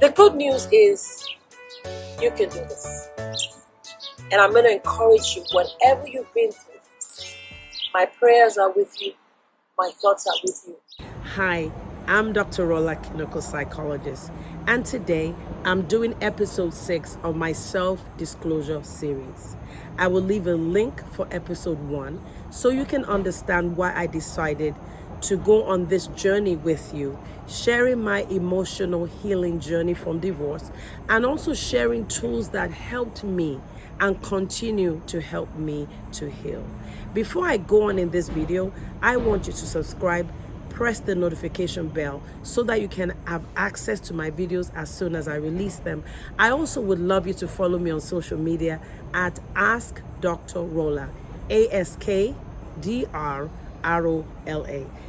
The good news is you can do this. And I'm going to encourage you, whatever you've been through, my prayers are with you, my thoughts are with you. Hi, I'm Dr. Rolla, clinical psychologist, and today I'm doing episode 6 of my self-disclosure series. I will leave a link for episode 1 so you can understand why I decided to go on this journey with you, sharing my emotional healing journey from divorce and also sharing tools that helped me and continue to help me to heal. Before I go on in this video, I want you to subscribe, press the notification bell so that you can have access to my videos as soon as I release them. I also would love you to follow me on social media at Ask Dr. Rolla, AskDrRolla.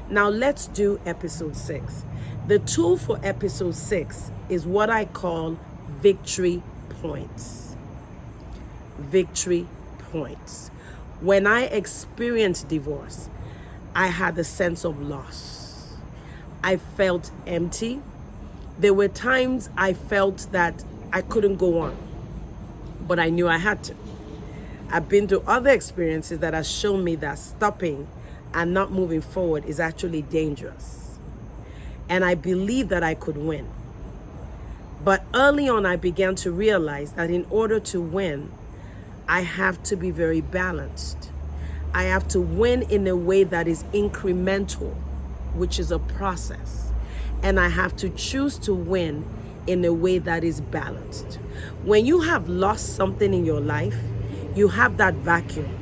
Now let's do episode 6. The tool for episode 6 is what I call victory points. Victory points. When I experienced divorce, I had a sense of loss. I felt empty. There were times I felt that I couldn't go on, but I knew I had to. I've been through other experiences that have shown me that stopping and not moving forward is actually dangerous. And I believed that I could win. But early on, I began to realize that in order to win, I have to be very balanced. I have to win in a way that is incremental, which is a process. And I have to choose to win in a way that is balanced. When you have lost something in your life, you have that vacuum.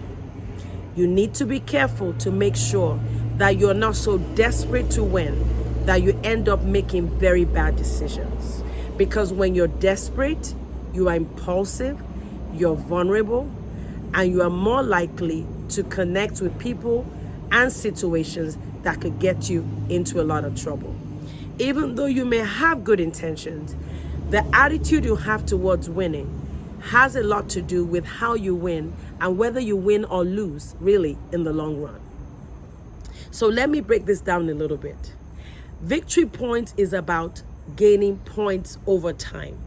You need to be careful to make sure that you're not so desperate to win that you end up making very bad decisions. Because when you're desperate, you are impulsive, you're vulnerable, and you are more likely to connect with people and situations that could get you into a lot of trouble. Even though you may have good intentions, the attitude you have towards winning has a lot to do with how you win and whether you win or lose, really, in the long run. So let me break this down a little bit. Victory points is about gaining points over time.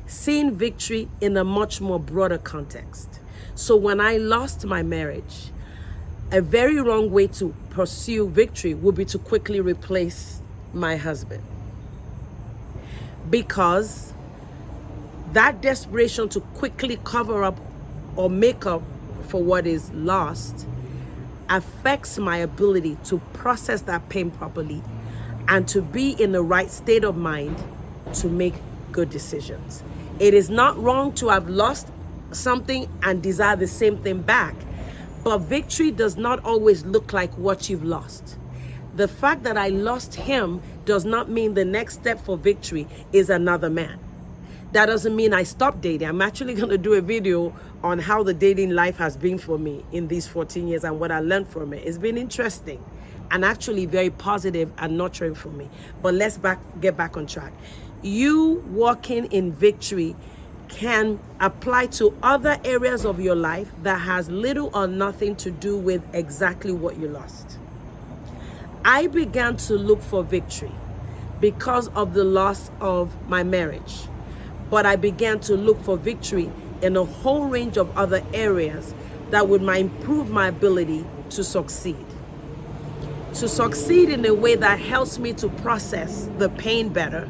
Seeing victory in a much more broader context. So when I lost my marriage, a very wrong way to pursue victory would be to quickly replace my husband. Because that desperation to quickly cover up or make up for what is lost affects my ability to process that pain properly and to be in the right state of mind to make good decisions. It is not wrong to have lost something and desire the same thing back, but victory does not always look like what you've lost. The fact that I lost him does not mean the next step for victory is another man. That doesn't mean I stopped dating. I'm actually going to do a video on how the dating life has been for me in these 14 years and what I learned from it. It's been interesting and actually very positive and nurturing for me. But let's get back on track. You walking in victory can apply to other areas of your life that has little or nothing to do with exactly what you lost. I began to look for victory because of the loss of my marriage. But I began to look for victory in a whole range of other areas that would improve my ability to succeed. To succeed in a way that helps me to process the pain better,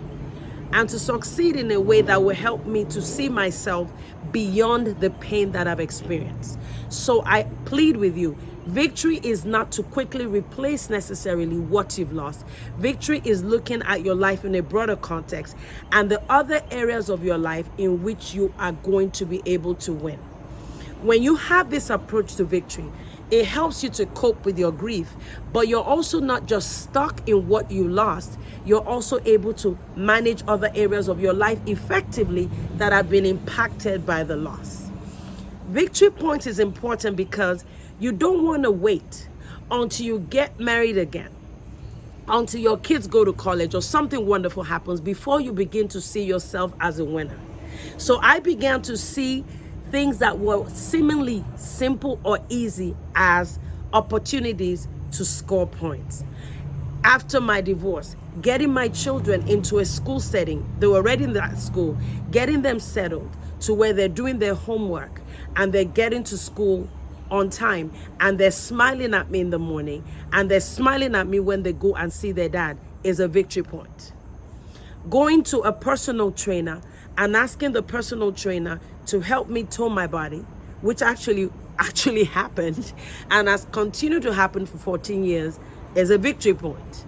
and to succeed in a way that will help me to see myself beyond the pain that I've experienced. So I plead with you, victory is not to quickly replace necessarily what you've lost. Victory is looking at your life in a broader context and the other areas of your life in which you are going to be able to win. When you have this approach to victory, it helps you to cope with your grief, but you're also not just stuck in what you lost. You're also able to manage other areas of your life effectively that have been impacted by the loss. Victory points is important because you don't want to wait until you get married again, until your kids go to college or something wonderful happens before you begin to see yourself as a winner. So I began to see things that were seemingly simple or easy as opportunities to score points. After my divorce, getting my children into a school setting, they were already in that school, getting them settled to where they're doing their homework and they're getting to school on time, and they're smiling at me in the morning, and they're smiling at me when they go and see their dad, is a victory point. Going to a personal trainer and asking the personal trainer to help me tone my body, which actually happened and has continued to happen for 14 years, is a victory point.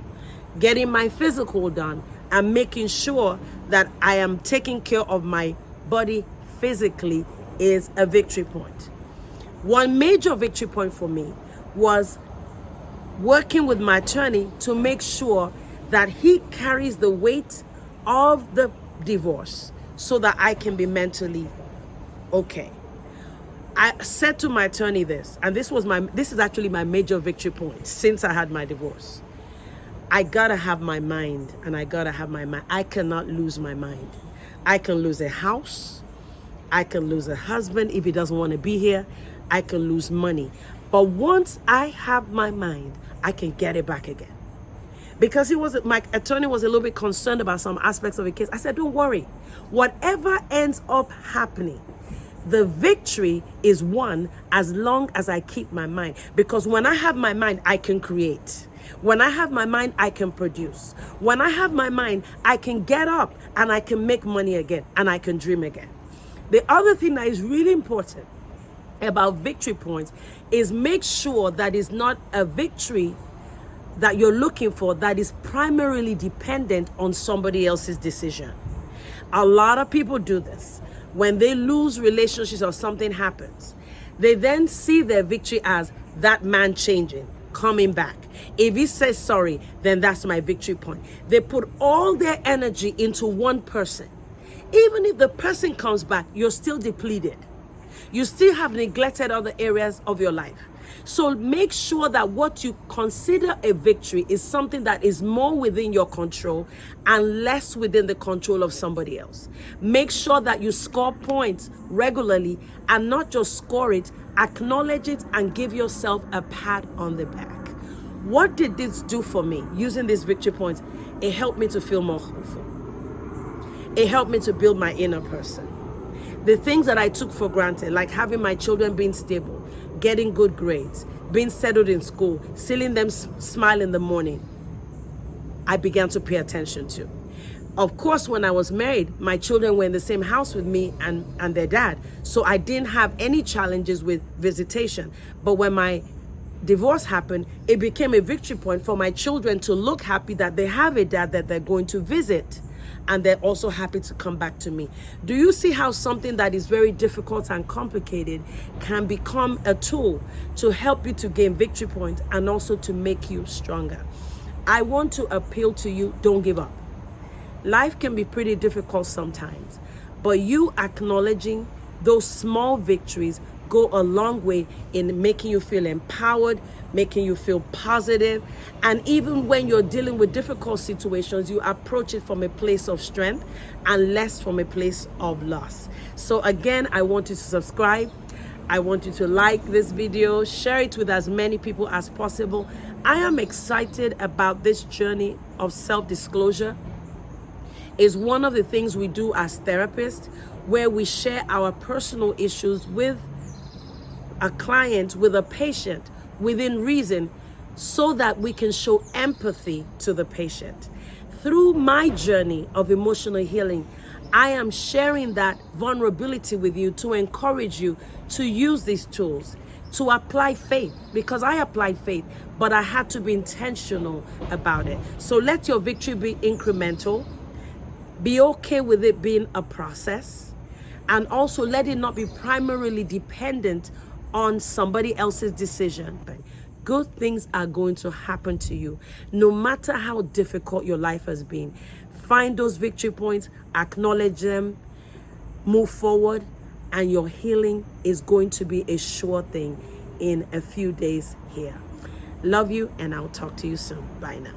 Getting my physical done and making sure that I am taking care of my body physically is a victory point. One major victory point for me was working with my attorney to make sure that he carries the weight of the divorce so that I can be mentally okay. I said to my attorney this, and this is actually my major victory point since I had my divorce. I gotta have my mind, and I gotta have my mind. I cannot lose my mind. I can lose a house. I can lose a husband if he doesn't want to be here. I can lose money. But once I have my mind, I can get it back again. Because my attorney was a little bit concerned about some aspects of the case. I said, don't worry. Whatever ends up happening, the victory is won as long as I keep my mind. Because when I have my mind, I can create. When I have my mind, I can produce. When I have my mind, I can get up and I can make money again and I can dream again. The other thing that is really important about victory points is make sure that it's not a victory that you're looking for that is primarily dependent on somebody else's decision. A lot of people do this. When they lose relationships or something happens, they then see their victory as that man changing, coming back. If he says sorry, then that's my victory point. They put all their energy into one person. Even if the person comes back, you're still depleted. You still have neglected other areas of your life. So make sure that what you consider a victory is something that is more within your control and less within the control of somebody else. Make sure that you score points regularly and not just score it, acknowledge it and give yourself a pat on the back. What did this do for me? Using these victory points, it helped me to feel more hopeful. It helped me to build my inner person. The things that I took for granted, like having my children being stable, getting good grades, being settled in school, seeing them smile in the morning, I began to pay attention to. Of course, when I was married, my children were in the same house with me and their dad. So I didn't have any challenges with visitation. But when my divorce happened, it became a victory point for my children to look happy that they have a dad that they're going to visit. And they're also happy to come back to me. Do you see how something that is very difficult and complicated can become a tool to help you to gain victory points and also to make you stronger? I want to appeal to you, don't give up. Life can be pretty difficult sometimes, but you acknowledging those small victories go a long way in making you feel empowered, making you feel positive. And even when you're dealing with difficult situations, you approach it from a place of strength and less from a place of loss. So again, I want you to subscribe. I want you to like this video, share it with as many people as possible. I am excited about this journey of self-disclosure. It's one of the things we do as therapists, where we share our personal issues with a client, with a patient, within reason, so that we can show empathy to the patient. Through my journey of emotional healing, I am sharing that vulnerability with you to encourage you to use these tools, to apply faith, because I applied faith, but I had to be intentional about it. So let your victory be incremental. Be okay with it being a process, and also let it not be primarily dependent on somebody else's decision. Good things are going to happen to you, no matter how difficult your life has been. Find those victory points, acknowledge them, move forward, and your healing is going to be a sure thing in a few days here. Love you, and I'll talk to you soon. Bye now.